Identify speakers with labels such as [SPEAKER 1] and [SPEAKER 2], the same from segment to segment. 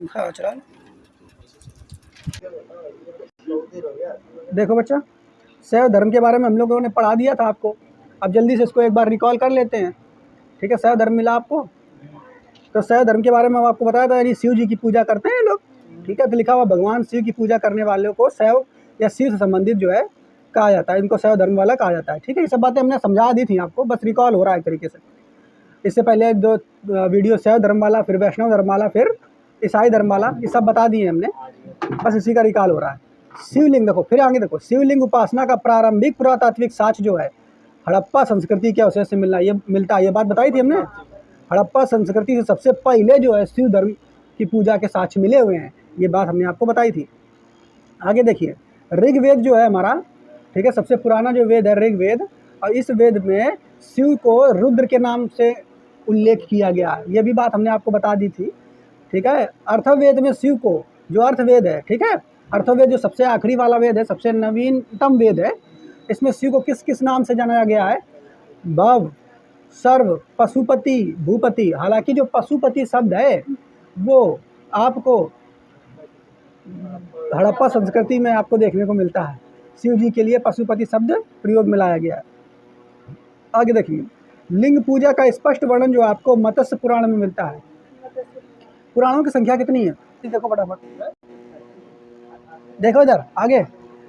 [SPEAKER 1] हाँ चला। देखो बच्चा, शैव धर्म के बारे में हम लोगों ने पढ़ा दिया था आपको। अब जल्दी से इसको एक बार रिकॉल कर लेते हैं। ठीक है, शैव धर्म मिला आपको। तो शैव धर्म के बारे में आपको बताया था, यानी शिव जी की पूजा करते हैं लोग। ठीक है, तो लिखा हुआ भगवान शिव की पूजा करने वालों को शैव या शिव से संबंधित जो है कहा जाता है, इनको शैव धर्म वाला कहा जाता है। ठीक है, ये सब बातें हमने समझा दी थी आपको, बस रिकॉल हो रहा है एक तरीके से। इससे पहले दो वीडियो शैव धर्म वाला, फिर वैष्णव धर्म वाला, फिर ईसाई धर्म वाला, ये सब बता दिए हमने, बस इसी का रिकॉल हो रहा है। शिवलिंग देखो, फिर आगे देखो, शिवलिंग उपासना का प्रारंभिक पुरातात्विक साक्ष्य जो है हड़प्पा संस्कृति के अवशेष से मिलता है। ये बात बताई थी हमने। हड़प्पा संस्कृति से सबसे पहले जो है शिव धर्म की पूजा के साक्ष्य मिले हुए हैं, ये बात हमने आपको बताई थी। आगे देखिए, ऋग्वेद जो है हमारा, ठीक है, सबसे पुराना जो वेद है ऋग्वेद, और इस वेद में शिव को रुद्र के नाम से उल्लेख किया गया, ये भी बात हमने आपको बता दी थी। ठीक है, अर्थवेद में शिव को, जो अर्थवेद है, ठीक है, अर्थवेद जो सबसे आखिरी वाला वेद है, सबसे नवीनतम वेद है, इसमें शिव को किस किस नाम से जाना गया है? भव, सर्व, पशुपति, भूपति। हालांकि जो पशुपति शब्द है वो आपको हड़प्पा संस्कृति में आपको देखने को मिलता है। शिव जी के लिए पशुपति शब्द प्रयोग में लाया गया है। आगे देखिए, लिंग पूजा का स्पष्ट वर्णन जो आपको मत्स्य पुराण में मिलता है। पुराणों की संख्या कितनी है? देखो फटाफट, देखो इधर आगे,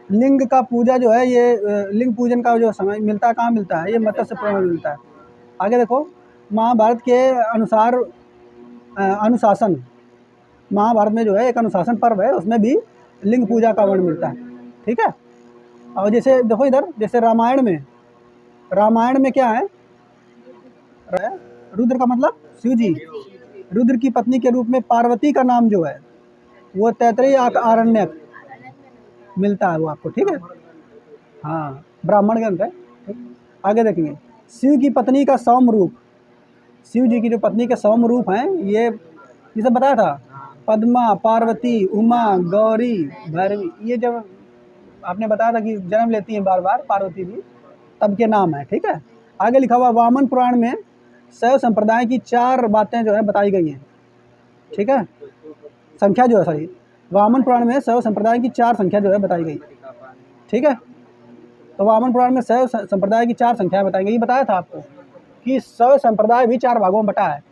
[SPEAKER 1] लिंग का पूजा जो है, ये लिंग पूजन का जो समय मिलता है, कहाँ मिलता है? ये मत्स्य पुराण में मिलता है। आगे देखो, महाभारत के अनुसार अनुशासन, महाभारत में जो है एक अनुशासन पर्व है, उसमें भी लिंग पूजा का वर्णन मिलता है। ठीक है, और जैसे देखो इधर, जैसे रामायण में क्या है? रुद्र का मतलब शिव जी। रुद्र की पत्नी के रूप में पार्वती का नाम जो है वो तैतरीय आरण्यक मिलता है वो आपको। ठीक है, हाँ, ब्राह्मण ग्रंथ है। आगे देखेंगे, शिव की पत्नी का सौम्य रूप, शिव जी की जो पत्नी के सौम्य रूप हैं, ये सब बताया था, पद्मा, पार्वती, उमा, गौरी, भैरवी। ये जब आपने बताया था कि जन्म लेती हैं बार बार पार्वती भी, तब के नाम है। ठीक है, आगे लिखा हुआ वामन पुराण में शैव संप्रदाय की 4 बातें जो है बताई गई हैं। ठीक है, संख्या जो है, सॉरी, वामन पुराण में शैव संप्रदाय की 4 संख्या जो है बताई गई। ठीक है, तो वामन पुराण में शैव संप्रदाय की 4 संख्याएं बताई गई। ये बताया था आपको कि शैव संप्रदाय भी 4 भागों में बटा है।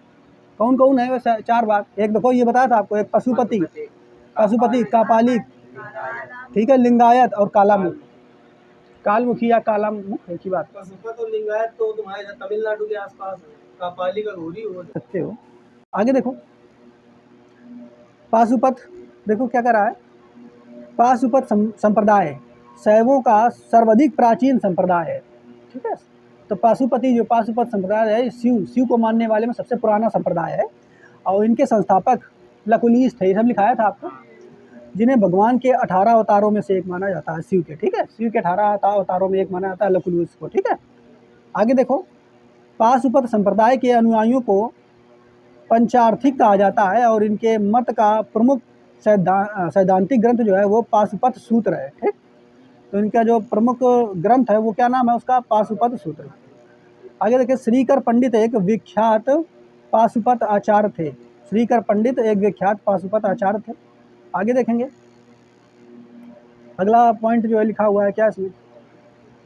[SPEAKER 1] कौन कौन है वैसे 4 भाग? एक देखो, ये बताया था आपको, एक पशुपति, कापालिक, ठीक है, लिंगायत और कालामुख। कालमुखी या कालामुख एक ही बात।
[SPEAKER 2] पशुपत और लिंगायत तो तुम्हारे तमिलनाडु के आसपास है, कापालिक और घोरी हो
[SPEAKER 1] सकते हो। आगे देखो, पाशुपत, देखो क्या कर रहा है? पाशुपत संप्रदाय शैवों का सर्वाधिक प्राचीन संप्रदाय है। ठीक है, तो पाशुपत संप्रदाय है, शिव को मानने वाले में सबसे पुराना संप्रदाय है, और इनके संस्थापक लकुलीस थे। ये सब लिखाया था आपको, जिन्हें भगवान के 18 अवतारों में से एक माना जाता है, शिव के। ठीक है, शिव के 18 अवतारों में एक माना जाता है लकुलीस को। ठीक है, आगे देखो, पाशुपत संप्रदाय के अनुयायियों को पंचार्थिक कहा जाता है, और इनके मत का प्रमुख सैद्धांतिक ग्रंथ जो है वो पाशुपत सूत्र है। ठीक, तो इनका जो प्रमुख ग्रंथ है वो क्या नाम है उसका? पाशुपत सूत्र। आगे देखिए, श्रीकर पंडित एक विख्यात पाशुपत आचार्य थे। श्रीकर पंडित एक विख्यात पाशुपत आचार्य थे। आगे देखेंगे, अगला पॉइंट जो है लिखा हुआ है क्या इसमें?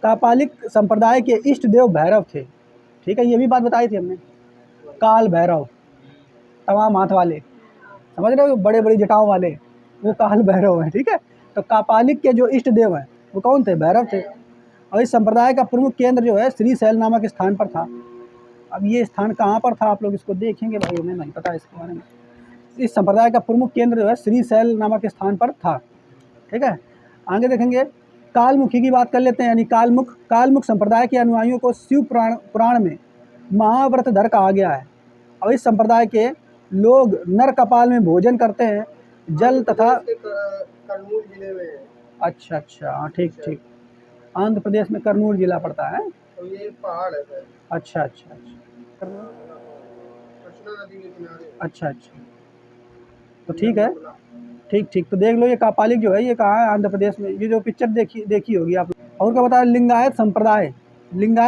[SPEAKER 1] कापालिक संप्रदाय के इष्ट देव भैरव थे। ठीक है, ये भी बात बताई थी हमने, काल भैरव, तमाम हाथ वाले, समझ रहे हो, बड़े बड़ी जटाओं वाले, वो काल भैरव है। ठीक है, तो कापालिक के जो इष्ट देव हैं वो कौन थे? भैरव थे। और इस संप्रदाय का प्रमुख केंद्र जो है श्रीशैल नामक स्थान पर था। अब ये स्थान कहाँ पर था आप लोग इसको देखेंगे भाई, हमें नहीं पता इसके बारे में। इस संप्रदाय का प्रमुख केंद्र जो है श्रीशैल नामक स्थान पर था। ठीक है, आगे देखेंगे, कालमुखी की बात कर लेते हैं, यानी कालमुख संप्रदाय के अनुयायियों को शिव पुराण में महाव्रतधर कहा गया है, और इस संप्रदाय के लोग नर कपाल में भोजन करते हैं, जल तथा
[SPEAKER 2] कर्नूल जिले में।
[SPEAKER 1] अच्छा, हाँ, ठीक, आंध्र प्रदेश में कर्नूल जिला पड़ता है।
[SPEAKER 2] तो ये पहाड़ है सर।
[SPEAKER 1] अच्छा,
[SPEAKER 2] कृष्णा नदी के किनारे।
[SPEAKER 1] अच्छा, तो ठीक है, ठीक, तो देख लो, ये कापालिक जो है ये कहाँ है? आंध्र प्रदेश में। ये जो पिक्चर देखी होगी आप। और क्या बताया? लिंगायत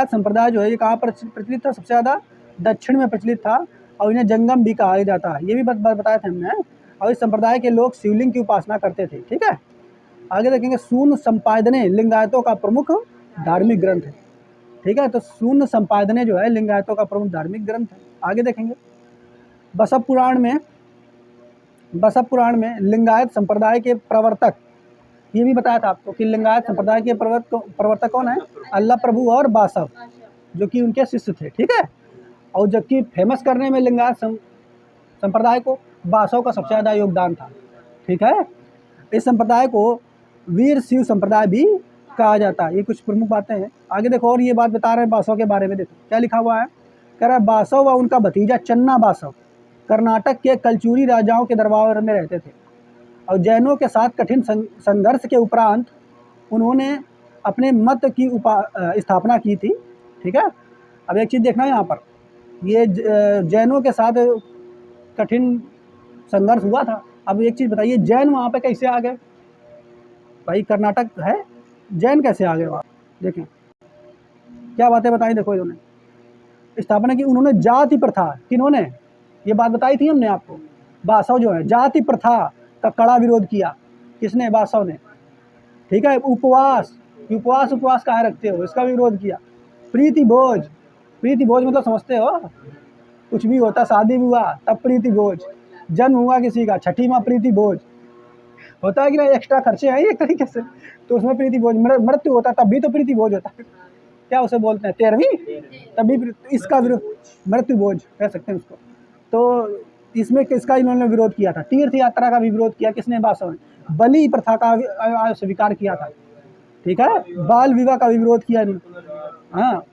[SPEAKER 1] संप्रदाय जो है ये कहाँ पर प्रचलित था? सबसे ज़्यादा दक्षिण में प्रचलित था, और इन्हें जंगम भी कहा जाता है। ये भी बताया था हमने। और इस संप्रदाय के लोग शिवलिंग की उपासना करते थे। ठीक है, आगे देखेंगे शून्य संपादने लिंगायतों का प्रमुख धार्मिक ग्रंथ है। ठीक है, तो शून्य संपादने जो है लिंगायतों का प्रमुख धार्मिक ग्रंथ है। आगे देखेंगे बसव पुराण में लिंगायत संप्रदाय के प्रवर्तक, ये भी बताया था आपको कि लिंगायत संप्रदाय के प्रवर्तक कौन है? अल्लाह प्रभु और बासव, जो कि उनके शिष्य थे। ठीक है, और जबकि फेमस करने में लिंगायत संप्रदाय को बासव का सबसे ज़्यादा योगदान था। ठीक है, इस संप्रदाय को वीर शिव संप्रदाय भी कहा जाता है। ये कुछ प्रमुख बातें हैं। आगे देखो, और ये बात बता रहे हैं बासव के बारे में। देखो क्या लिखा हुआ है, कह रहा है बासव व उनका भतीजा चन्ना बासव कर्नाटक के कलचुरी राजाओं के दरबार में रहते थे और जैनों के साथ कठिन संघर्ष के उपरांत उन्होंने अपने मत की स्थापना की थी। ठीक है, अब एक चीज़ देखना है यहाँ पर, ये जैनों के साथ कठिन संघर्ष हुआ था। अब एक चीज़ बताइए, जैन वहाँ पे कैसे आ गए? भाई कर्नाटक है, जैन कैसे आ गए वहाँ? देखें क्या बातें बताई। देखो इन्होंने स्थापना की, उन्होंने जाति प्रथा, किन्होंने? ये बात बताई थी हमने आपको, बासव जो है जाति प्रथा का कड़ा विरोध किया। किसने? बासव ने। ठीक है, उपवास कहाँ रखते हो, इसका विरोध किया। प्रीति भोज मतलब समझते हो, कुछ भी होता, शादी भी हुआ तब प्रीति भोज, जन्म हुआ किसी का, छठी माँ प्रीति भोज होता है कि नहीं, एक्स्ट्रा खर्चे हैं एक तरीके से, तो उसमें प्रीति भोज, मृत्यु होता तब भी तो प्रीति भोज होता है। क्या उसे बोलते हैं, 13वीं, तभी इसका विरोध, मृत्यु भोज कह सकते हैं उसको। तो इसमें किसका इन्होंने विरोध किया था? तीर्थ यात्रा का भी विरोध किया। किसने? बासव ने। बलि प्रथा का स्वीकार किया था। ठीक है, बाल विवाह का भी विरोध किया इन्होंने, हाँ,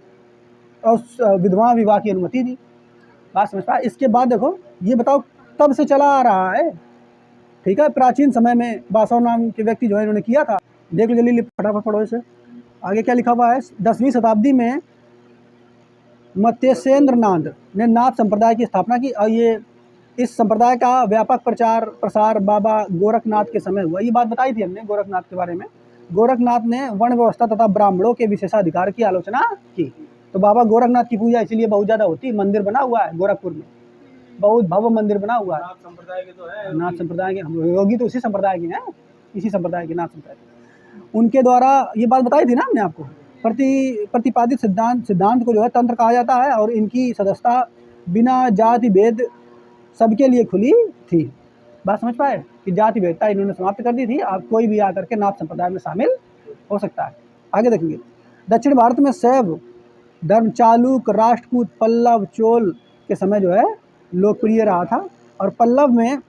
[SPEAKER 1] और विधवा विवाह की अनुमति दी। बात समझ पाए? इसके बाद देखो, ये बताओ तब से चला आ रहा है। ठीक है, प्राचीन समय में बासव नाम के व्यक्ति जो है इन्होंने किया था। देख लो जल्दी, फटाफट पढ़ो इसे। आगे क्या लिखा हुआ है? 10वीं शताब्दी में मत्स्येंद्र नाथ ने नाथ संप्रदाय की स्थापना की और ये इस संप्रदाय का व्यापक प्रचार प्रसार बाबा गोरखनाथ के समय हुआ। ये बात बताई थी हमने गोरखनाथ के बारे में। गोरखनाथ ने वर्ण व्यवस्था तथा ब्राह्मणों के विशेषाधिकार की आलोचना की। तो बाबा गोरखनाथ की पूजा इसीलिए बहुत ज़्यादा होती है। मंदिर बना हुआ है गोरखपुर में, बहुत भव्य मंदिर बना हुआ है।
[SPEAKER 2] नाथ संप्रदाय के तो है,
[SPEAKER 1] नाथ संप्रदाय के, हम योगी तो उसी संप्रदाय के हैं, इसी संप्रदाय के नाथ संप्रदाय। उनके द्वारा ये बात बताई थी ना हमने आपको, प्रतिपादित सिद्धांत को जो है तंत्र कहा जाता है और इनकी सदस्यता बिना जाति भेद सबके लिए खुली थी। बात समझ पाए कि जाति भेदता इन्होंने समाप्त कर दी थी। आप कोई भी आकर के नाथ संप्रदाय में शामिल हो सकता है। आगे देखेंगे, दक्षिण भारत में शैव धर्म चालुक, राष्ट्रकूट, पल्लव, चोल के समय जो है लोकप्रिय रहा था। और पल्लव में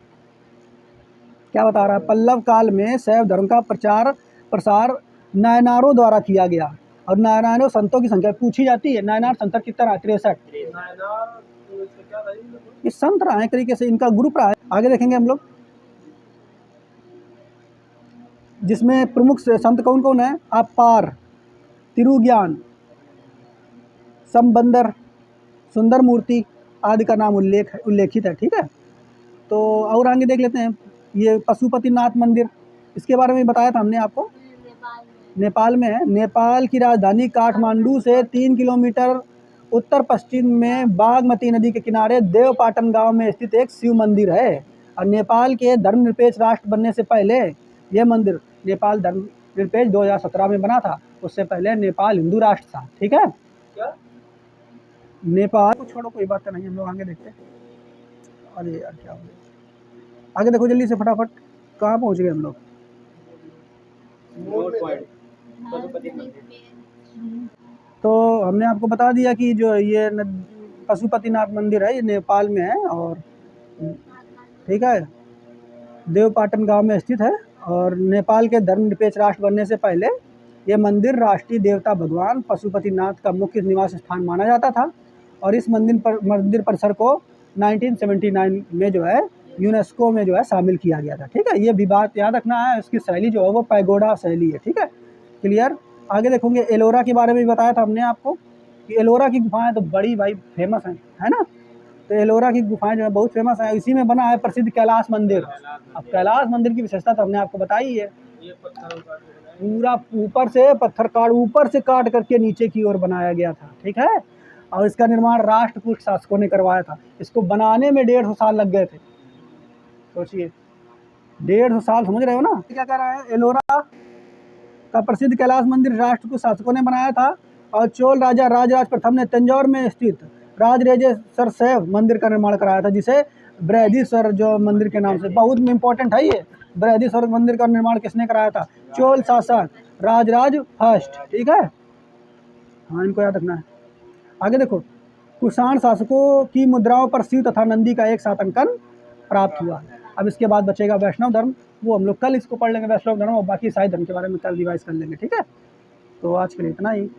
[SPEAKER 1] क्या बता रहा है, पल्लव काल में शैव धर्म का प्रचार प्रसार नायनारों द्वारा किया गया। और नायनारों संतों की संख्या पूछी जाती है, नायनार संत कितना है? 63। ये संत रहा है एक तरीके से, इनका ग्रुप रहा है। आगे देखेंगे हम लोग, जिसमें प्रमुख संत कौन कौन है? अपार, तिरुज्ञान, संबंदर, सुंदर मूर्ति आदि का नाम उल्लेखित है। ठीक है, तो और आगे देख लेते हैं, ये पशुपतिनाथ मंदिर, इसके बारे में बताया था हमने आपको, नेपाल में है। नेपाल की राजधानी काठमांडू से 3 किलोमीटर उत्तर पश्चिम में बागमती नदी के किनारे देवपाटन गांव में स्थित एक शिव मंदिर है। और नेपाल के धर्मनिरपेक्ष राष्ट्र बनने से पहले यह मंदिर, नेपाल धर्मनिरपेक्ष 2017 में बना था, उससे पहले नेपाल हिंदू राष्ट्र था। ठीक है,
[SPEAKER 2] क्या
[SPEAKER 1] नेपाल को छोड़ो, कोई बात नहीं, हम लोग आगे देखते हैं। अरे यार क्या हो गया, आगे देखो जल्दी से फटाफट, कहाँ पहुँच गए हम लोग? तो हमने आपको बता दिया कि जो ये पशुपतिनाथ मंदिर है ये नेपाल में है और ठीक है देवपाटन गांव में स्थित है। और नेपाल के धर्मनिरपेक्ष राष्ट्र बनने से पहले ये मंदिर राष्ट्रीय देवता भगवान पशुपतिनाथ का मुख्य निवास स्थान माना जाता था। और इस मंदिर परिसर को 1979 में जो है यूनेस्को में जो है शामिल किया गया था। ठीक है, ये भी बात याद रखना है, इसकी शैली जो है वो पैगोडा शैली है। ठीक है, क्लियर। आगे देखोगे, एलोरा के बारे में भी बताया था हमने आपको कि एलोरा की गुफाएं तो बड़ी भाई फेमस हैं, है ना। तो एलोरा की गुफाएं जो है बहुत फेमस है। इसी में बना है प्रसिद्ध कैलाश मंदिर। अब कैलाश मंदिर की विशेषता तो हमने आपको बताई है,
[SPEAKER 2] ये पत्थर
[SPEAKER 1] पूरा ऊपर से पत्थर ऊपर से काट करके नीचे की ओर बनाया गया था। ठीक है, और इसका निर्माण राष्ट्रकूट शासकों ने करवाया था। इसको बनाने में 150 साल लग गए थे, सोचिए। 150 साल, समझ रहे हो ना। क्या कह रहा है, एलोरा का प्रसिद्ध कैलाश मंदिर राष्ट्र को शासकों ने बनाया था और चोल राजा राजराज प्रथम ने तंजौर में स्थित राजराजेश्वर शैव मंदिर का निर्माण कराया था, जिसे बृहदीश्वर जो मंदिर के नाम से बहुत इंपॉर्टेंट है ये। बृहदीश्वर मंदिर का निर्माण किसने कराया था, चोल शासक राजराज फर्स्ट, ठीक है। हाँ, इनको याद रखना है। आगे देखो, कुषाण शासकों की मुद्राओं पर शिव तथा नंदी का एक साथ अंकन प्राप्त हुआ। अब इसके बाद बचेगा वैष्णव धर्म, वो हम लोग कल इसको पढ़ लेंगे, वैष्णव धर्म, और बाकी सारे धर्म के बारे में कल रिवाइज कर लेंगे, ठीक है। तो आज के लिए इतना ही।